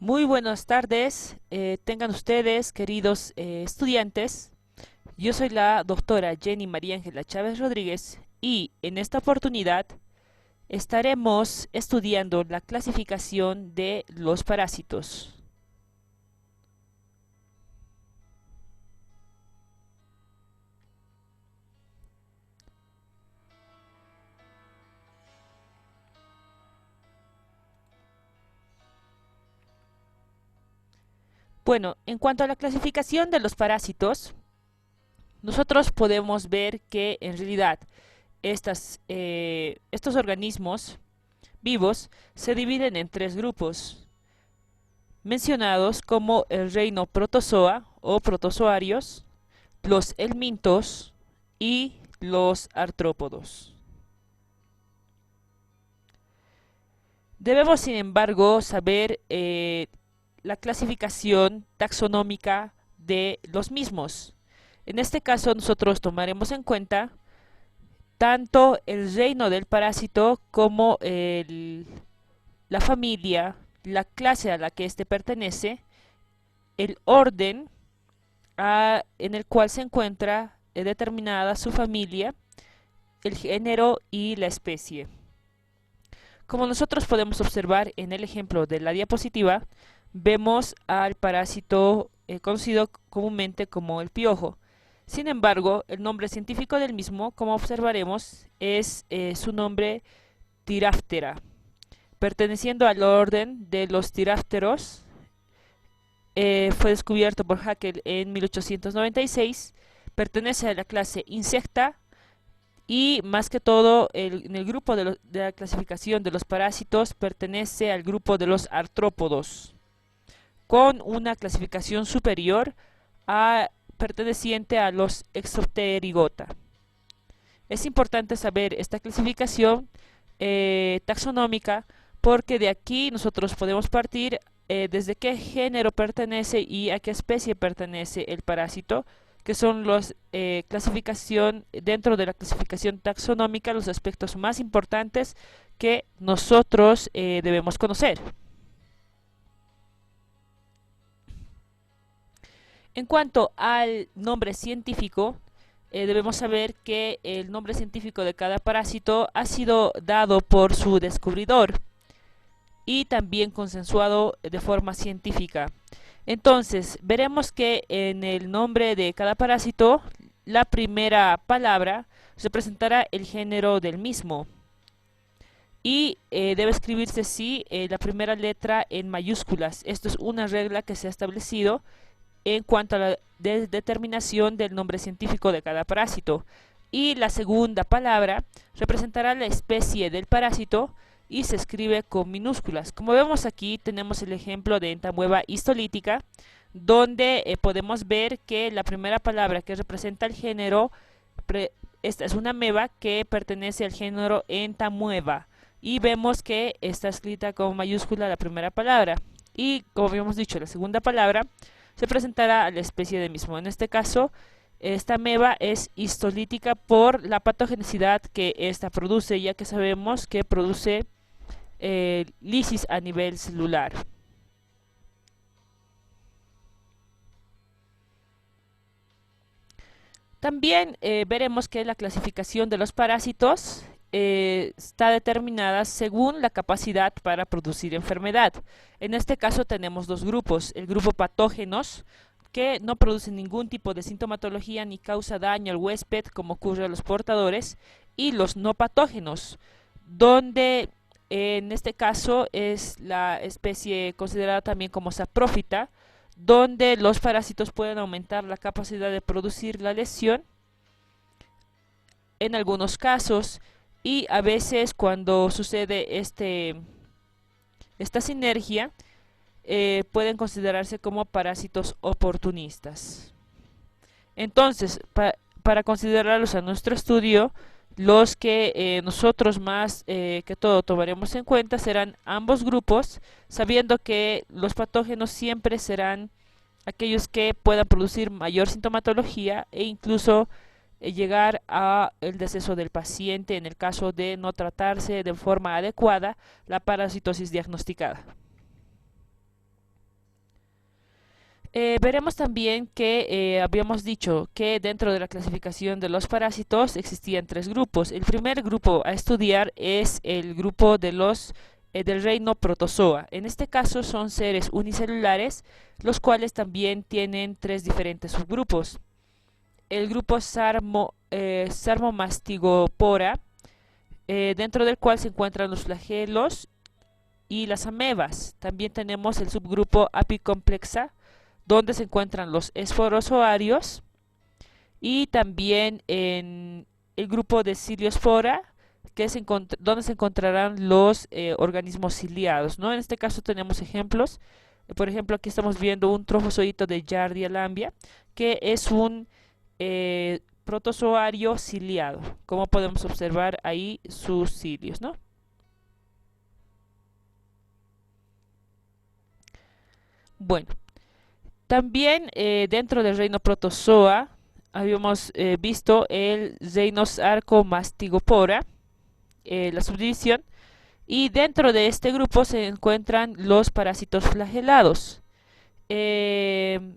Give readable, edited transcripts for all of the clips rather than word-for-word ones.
Muy buenas tardes, tengan ustedes, queridos estudiantes. Yo soy la doctora Jenny María Ángela Chávez Rodríguez y en esta oportunidad estaremos estudiando la clasificación de los parásitos. Bueno, en cuanto a la clasificación de los parásitos, nosotros podemos ver que en realidad estos organismos vivos se dividen en tres grupos, mencionados como el reino protozoa o protozoarios, los helmintos y los artrópodos. Debemos, sin embargo, saber la clasificación taxonómica de los mismos. En este caso, nosotros tomaremos en cuenta tanto el reino del parásito como la familia, la clase a la que éste pertenece, el orden en el cual se encuentra determinada su familia, el género y la especie. Como nosotros podemos observar en el ejemplo de la diapositiva, vemos al parásito conocido comúnmente como el piojo. Sin embargo, el nombre científico del mismo, como observaremos, es su nombre Tiráftera, perteneciendo al orden de los tiráfteros. Fue descubierto por Haeckel en 1896, pertenece a la clase Insecta y más que todo en el grupo de la clasificación de los parásitos pertenece al grupo de los artrópodos, con una clasificación superior perteneciente a los Exopterygota. Es importante saber esta clasificación taxonómica porque de aquí nosotros podemos partir desde qué género pertenece y a qué especie pertenece el parásito, que son los clasificación dentro de la clasificación taxonómica, los aspectos más importantes que nosotros debemos conocer. En cuanto al nombre científico, debemos saber que el nombre científico de cada parásito ha sido dado por su descubridor y también consensuado de forma científica. Entonces, veremos que en el nombre de cada parásito, la primera palabra representará el género del mismo y debe escribirse sí la primera letra en mayúsculas. Esto es una regla que se ha establecido en cuanto a la determinación del nombre científico de cada parásito. Y la segunda palabra representará la especie del parásito y se escribe con minúsculas. Como vemos aquí, tenemos el ejemplo de entamueba histolítica, donde podemos ver que la primera palabra que representa el género, esta es una ameba que pertenece al género entamueba. Y vemos que está escrita con mayúscula la primera palabra. Y como habíamos dicho, la segunda palabra se presentará a la especie del mismo. En este caso, esta ameba es histolítica por la patogenicidad que ésta produce, ya que sabemos que produce lisis a nivel celular. También veremos que la clasificación de los parásitos está determinada según la capacidad para producir enfermedad. En este caso tenemos dos grupos, el grupo patógenos, que no producen ningún tipo de sintomatología ni causa daño al huésped como ocurre a los portadores, y los no patógenos, donde en este caso es la especie considerada también como saprófita, donde los parásitos pueden aumentar la capacidad de producir la lesión en algunos casos, y a veces cuando sucede esta sinergia pueden considerarse como parásitos oportunistas. Entonces, para considerarlos a nuestro estudio, los que nosotros más que todo tomaremos en cuenta serán ambos grupos, sabiendo que los patógenos siempre serán aquellos que puedan producir mayor sintomatología e incluso llegar a el deceso del paciente en el caso de no tratarse de forma adecuada la parasitosis diagnosticada. Veremos también que habíamos dicho que dentro de la clasificación de los parásitos existían tres grupos. El primer grupo a estudiar es el grupo de los del reino Protozoa. En este caso son seres unicelulares, los cuales también tienen tres diferentes subgrupos. El grupo Sarmomastigopora, dentro del cual se encuentran los flagelos y las amebas. También tenemos el subgrupo Apicomplexa, donde se encuentran los esporozoarios, y también en el grupo de Ciliospora, donde se encontrarán los organismos ciliados, ¿no? En este caso tenemos ejemplos. Por ejemplo, aquí estamos viendo un trofozoito de Giardia lambia, que es un protozoario ciliado. Como podemos observar ahí sus cilios, ¿no? Bueno, también dentro del reino Protozoa habíamos visto el reino Sarcomastigopora, la subdivisión, y dentro de este grupo se encuentran los parásitos flagelados. Eh,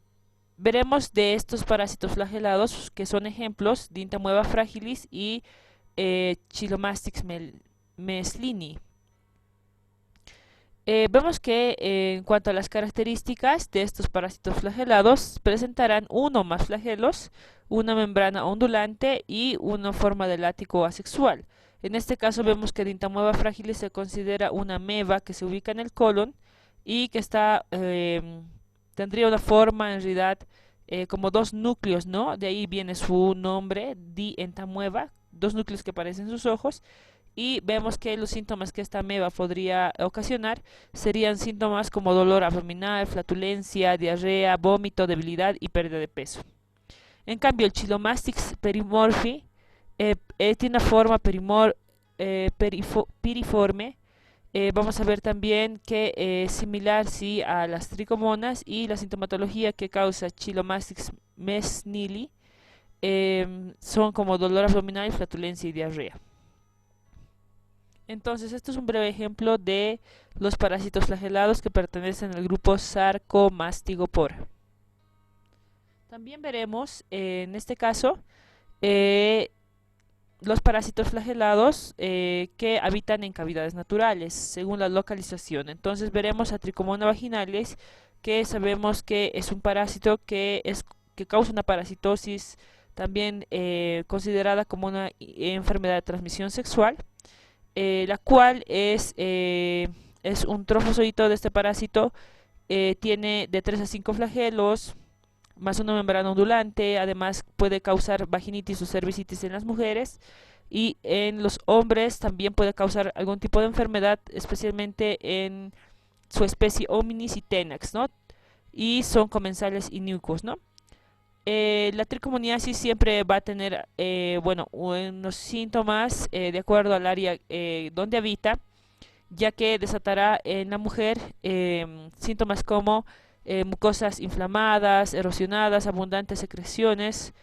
Veremos de estos parásitos flagelados que son ejemplos de Intamueva fragilis y Chilomastix meslini. Vemos que en cuanto a las características de estos parásitos flagelados, presentarán uno o más flagelos, una membrana ondulante y una forma de látigo asexual. En este caso vemos que Dintamueva fragilis se considera una ameba que se ubica en el colon y que tendría una forma en realidad como dos núcleos, ¿no? De ahí viene su nombre, Dientamueva, dos núcleos que aparecen en sus ojos, y vemos que los síntomas que esta ameba podría ocasionar serían síntomas como dolor abdominal, flatulencia, diarrea, vómito, debilidad y pérdida de peso. En cambio, el Chilomastix perimorphi tiene una forma piriforme. Vamos a ver también que es similar sí, a las tricomonas, y la sintomatología que causa Chilomastix mesnili son como dolor abdominal, flatulencia y diarrea. Entonces, esto es un breve ejemplo de los parásitos flagelados que pertenecen al grupo Sarcomastigopora. También veremos, en este caso, eh, los parásitos flagelados que habitan en cavidades naturales, según la localización. Entonces, veremos a Tricomona vaginalis, que sabemos que es un parásito que causa una parasitosis, también considerada como una enfermedad de transmisión sexual, la cual es un trofozoito de este parásito. Tiene de 3 a 5 flagelos, más una membrana ondulante. Además puede causar vaginitis o cervicitis en las mujeres, y en los hombres también puede causar algún tipo de enfermedad, especialmente en su especie Hominis y Tenax, ¿no? Y son comensales inicuos, ¿no? La tricomoniasis siempre va a tener, bueno, unos síntomas de acuerdo al área donde habita, ya que desatará en la mujer síntomas como mucosas inflamadas, erosionadas, abundantes secreciones,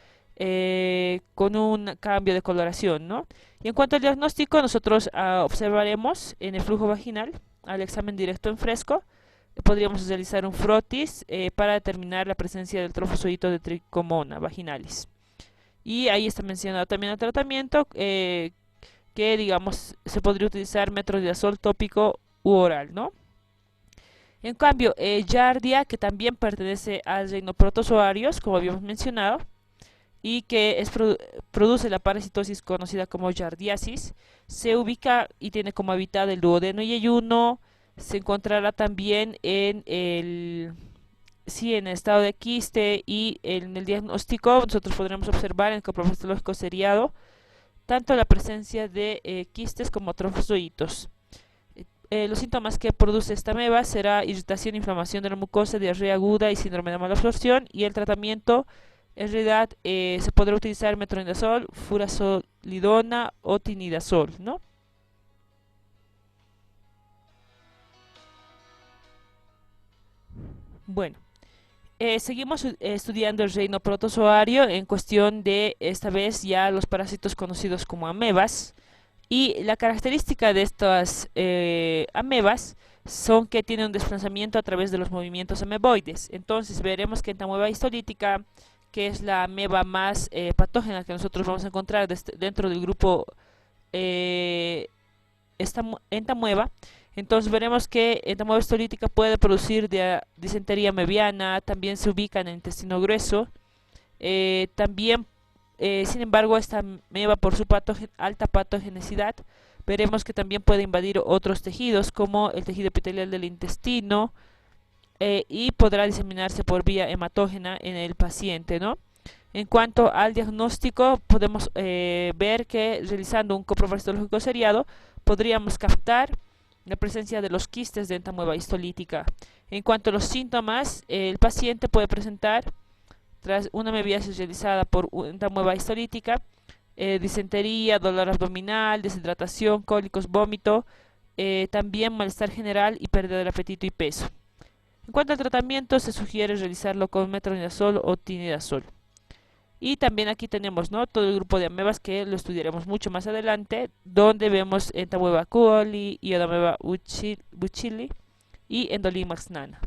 con un cambio de coloración, ¿no? Y en cuanto al diagnóstico, nosotros observaremos en el flujo vaginal, al examen directo en fresco, podríamos realizar un frotis para determinar la presencia del trofozoito de Tricomona vaginalis. Y ahí está mencionado también el tratamiento, que digamos se podría utilizar metronidazol tópico u oral, ¿no? En cambio, Giardia, que también pertenece al reino protozoarios, como habíamos mencionado, y que produce la parasitosis conocida como giardiasis, se ubica y tiene como hábitat el duodeno y ayuno. Se encontrará también sí, en el estado de quiste, y en el diagnóstico nosotros podremos observar en el comprobado histológico seriado tanto la presencia de quistes como trofozoitos. Los síntomas que produce esta ameba será irritación, inflamación de la mucosa, diarrea aguda y síndrome de mala absorción, y el tratamiento en realidad se podrá utilizar metronidazol, furazolidona o tinidazol, ¿no? Bueno, seguimos estudiando el reino protozoario en cuestión de esta vez ya los parásitos conocidos como amebas. Y la característica de estas amebas son que tienen un desplazamiento a través de los movimientos ameboides. Entonces veremos que entamueba histolítica, que es la ameba más patógena que nosotros vamos a encontrar dentro del grupo entamueba. Entonces veremos que entamueba histolítica puede producir disentería amebiana, también se ubica en el intestino grueso. También, sin embargo, esta ameba por su alta patogenicidad, veremos que también puede invadir otros tejidos como el tejido epitelial del intestino, y podrá diseminarse por vía hematógena en el paciente, ¿no? En cuanto al diagnóstico, podemos ver que realizando un coprofar histológico seriado podríamos captar la presencia de los quistes de entamueba histolítica. En cuanto a los síntomas, el paciente puede presentar, tras una amebiasis realizada por entamueba histolítica, disentería, dolor abdominal, deshidratación, cólicos, vómito, también malestar general y pérdida del apetito y peso. En cuanto al tratamiento, se sugiere realizarlo con metronidazol o tinidazol. Y también aquí tenemos, ¿no?, todo el grupo de amebas que lo estudiaremos mucho más adelante, donde vemos entamueba coli, iodoameba buchili y endolimax nana.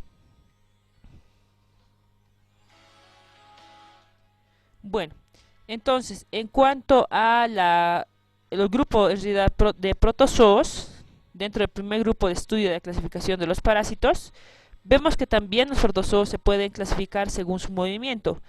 Bueno, entonces, en cuanto a el grupo en realidad de protozoos, dentro del primer grupo de estudio de la clasificación de los parásitos, vemos que también los protozoos se pueden clasificar según su movimiento.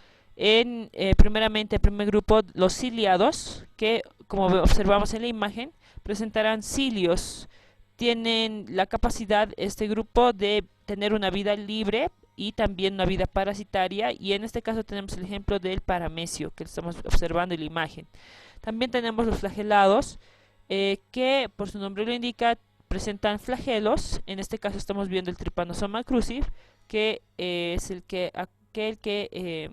Primeramente, el primer grupo, los ciliados, que como observamos en la imagen, presentarán cilios. Tienen la capacidad, este grupo, de tener una vida libre y también una vida parasitaria, y en este caso tenemos el ejemplo del paramecio que estamos observando en la imagen. También tenemos los flagelados, que por su nombre lo indica, presentan flagelos. En este caso estamos viendo el Trypanosoma cruzi, que es aquel que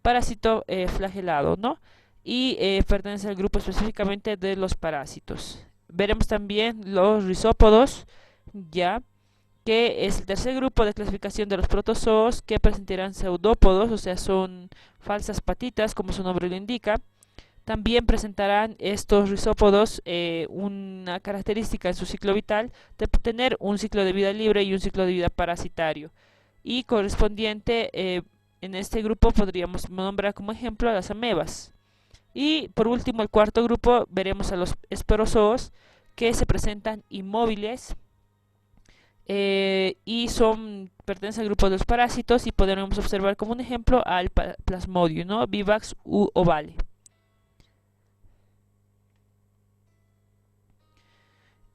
parásito flagelado, ¿no? Y pertenece al grupo específicamente de los parásitos. Veremos también los rizópodos, ya, que es el tercer grupo de clasificación de los protozoos, que presentarán pseudópodos, o sea, son falsas patitas, como su nombre lo indica. También presentarán estos rizópodos una característica en su ciclo vital de tener un ciclo de vida libre y un ciclo de vida parasitario. Y correspondiente, en este grupo podríamos nombrar como ejemplo a las amebas. Y por último, el cuarto grupo, veremos a los esperozoos, que se presentan inmóviles, y pertenecen al grupo de los parásitos, y podremos observar como un ejemplo al Plasmodium, ¿no?, Vivax u ovale.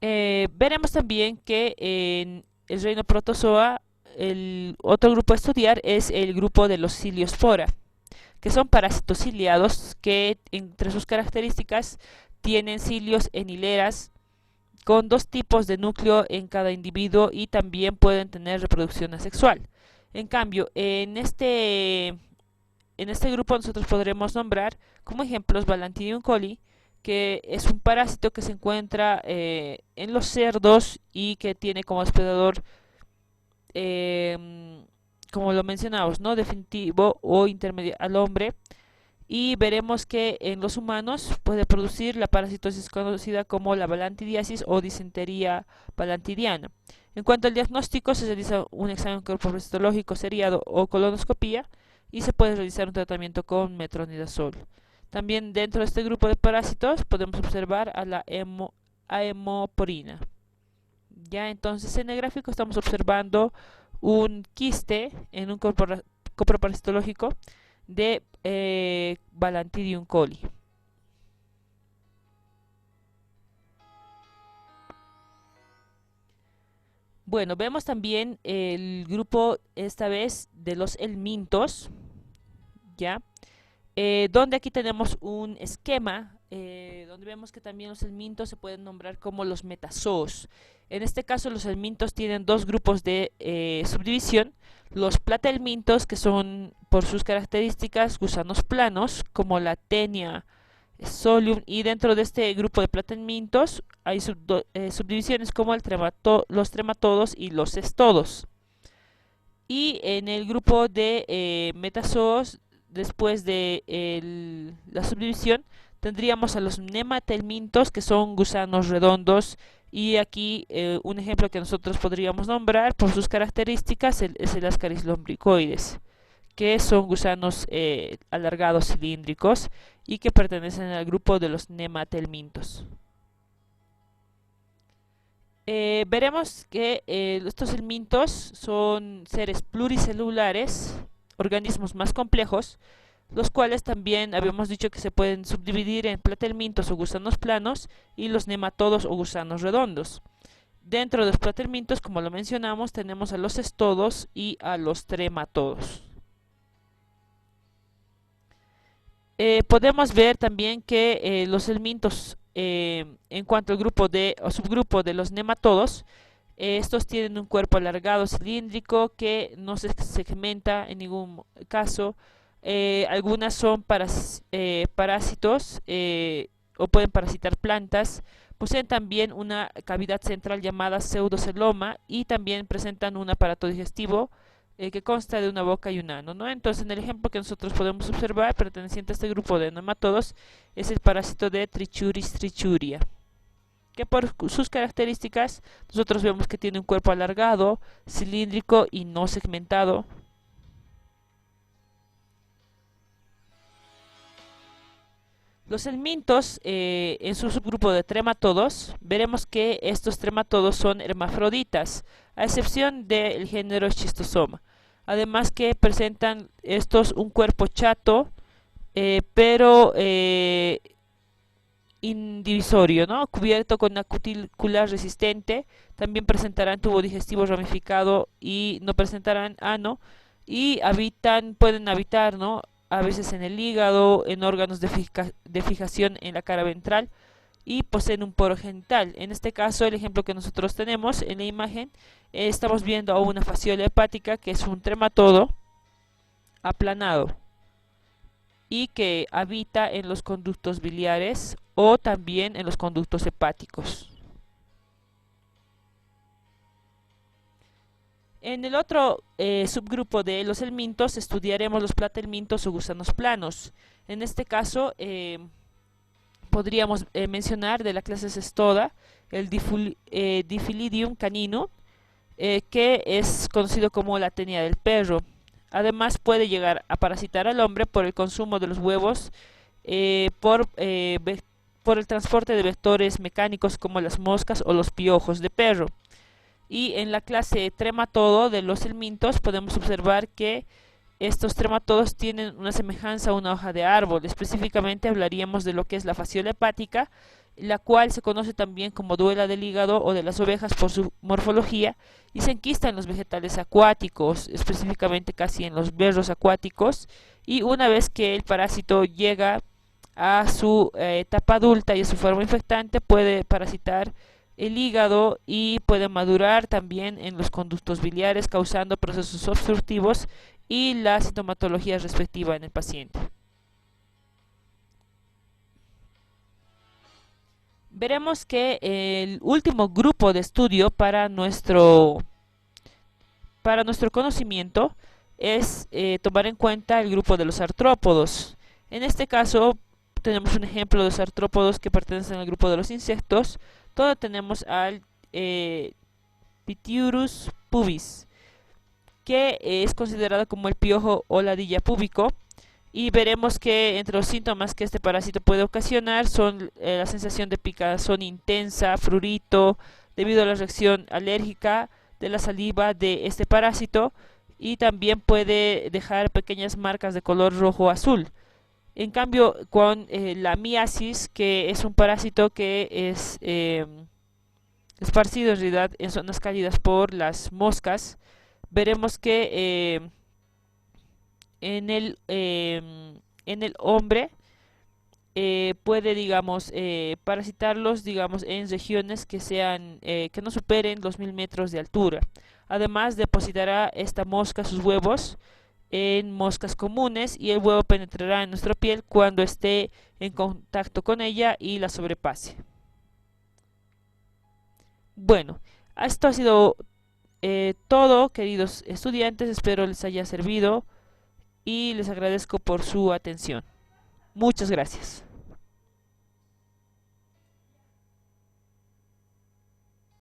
Veremos también que en el reino protozoa, el otro grupo a estudiar es el grupo de los Ciliospora, que son parásitos ciliados que entre sus características tienen cilios en hileras con dos tipos de núcleo en cada individuo, y también pueden tener reproducción asexual. En cambio, en este grupo nosotros podremos nombrar como ejemplos Balantidium coli, que es un parásito que se encuentra en los cerdos y que tiene como hospedador, como lo mencionamos, ¿no?, definitivo o intermedio al hombre. Y veremos que en los humanos puede producir la parasitosis conocida como la balantidiasis o disentería balantidiana. En cuanto al diagnóstico, se realiza un examen corporocitológico seriado o colonoscopía, y se puede realizar un tratamiento con metronidazol. También dentro de este grupo de parásitos podemos observar a la aemoporina. Ya, entonces en el gráfico estamos observando un quiste en un coproparasitológico de Balantidium coli. Bueno, vemos también el grupo, esta vez, de los helmintos, ya, donde aquí tenemos un esquema, donde vemos que también los helmintos se pueden nombrar como los metazoos. En este caso, los helmintos tienen dos grupos de subdivisión: los platelmintos, que son por sus características gusanos planos, como la Taenia solium, y dentro de este grupo de platelmintos hay subdivisiones como los trematodos y los cestodos. Y en el grupo de metazoos, después de la subdivisión, tendríamos a los nematelmintos, que son gusanos redondos Y aquí un ejemplo que nosotros podríamos nombrar por sus características es el Ascaris lumbricoides, que son gusanos alargados cilíndricos y que pertenecen al grupo de los nematelmintos. Veremos que estos helmintos son seres pluricelulares, organismos más complejos, los cuales también habíamos dicho que se pueden subdividir en platelmintos o gusanos planos y los nematodos o gusanos redondos. Dentro de los platelmintos, como lo mencionamos, tenemos a los estodos y a los trematodos. Podemos ver también que los helmintos, en cuanto al grupo o subgrupo de los nematodos, estos tienen un cuerpo alargado cilíndrico que no se segmenta en ningún caso. Algunas son parásitos o pueden parasitar plantas. Poseen también una cavidad central llamada pseudoceloma y también presentan un aparato digestivo que consta de una boca y un ano, ¿no? Entonces, en el ejemplo que nosotros podemos observar, perteneciente a este grupo de nematodos, es el parásito de Trichuris trichuria, que por sus características nosotros vemos que tiene un cuerpo alargado, cilíndrico y no segmentado. Los helmintos, en su subgrupo de trematodos, veremos que estos trematodos son hermafroditas, a excepción del género Schistosoma. Además que presentan estos un cuerpo chato, pero indivisorio, ¿no? Cubierto con una cutícula resistente. También presentarán tubo digestivo ramificado y no presentarán ano. Y pueden habitar, ¿no? A veces en el hígado, en órganos de fijación en la cara ventral y poseen un poro genital. En este caso, el ejemplo que nosotros tenemos en la imagen, estamos viendo a una fasciola hepática, que es un trematodo aplanado y que habita en los conductos biliares o también en los conductos hepáticos. En el otro subgrupo de los helmintos estudiaremos los platelmintos o gusanos planos. En este caso podríamos mencionar de la clase Cestoda el Difilidium canino, que es conocido como la tenia del perro. Además puede llegar a parasitar al hombre por el consumo de los huevos, por el transporte de vectores mecánicos como las moscas o los piojos de perro. Y en la clase trematodo de los helmintos podemos observar que estos trematodos tienen una semejanza a una hoja de árbol. Específicamente hablaríamos de lo que es la fasciola hepática, la cual se conoce también como duela del hígado o de las ovejas por su morfología, y se enquista en los vegetales acuáticos, específicamente casi en los berros acuáticos, y una vez que el parásito llega a su etapa adulta y a su forma infectante, puede parasitar el hígado y puede madurar también en los conductos biliares, causando procesos obstructivos y la sintomatología respectiva en el paciente. Veremos que el último grupo de estudio para nuestro conocimiento es tomar en cuenta el grupo de los artrópodos. En este caso tenemos un ejemplo de los artrópodos que pertenecen al grupo de los insectos, donde tenemos al Pityurus pubis, que es considerado como el piojo o ladilla púbico, y veremos que entre los síntomas que este parásito puede ocasionar son la sensación de picazón intensa, prurito, debido a la reacción alérgica de la saliva de este parásito, y también puede dejar pequeñas marcas de color rojo o azul. En cambio, con la miasis, que es un parásito que es esparcido en realidad en zonas cálidas por las moscas, veremos que en el hombre puede, digamos, parasitarlos, digamos, en regiones que sean que no superen los 1000 metros de altura. Además, depositará esta mosca sus huevos en moscas comunes y el huevo penetrará en nuestra piel cuando esté en contacto con ella y la sobrepase. Bueno, esto ha sido todo, queridos estudiantes. Espero les haya servido y les agradezco por su atención. Muchas gracias.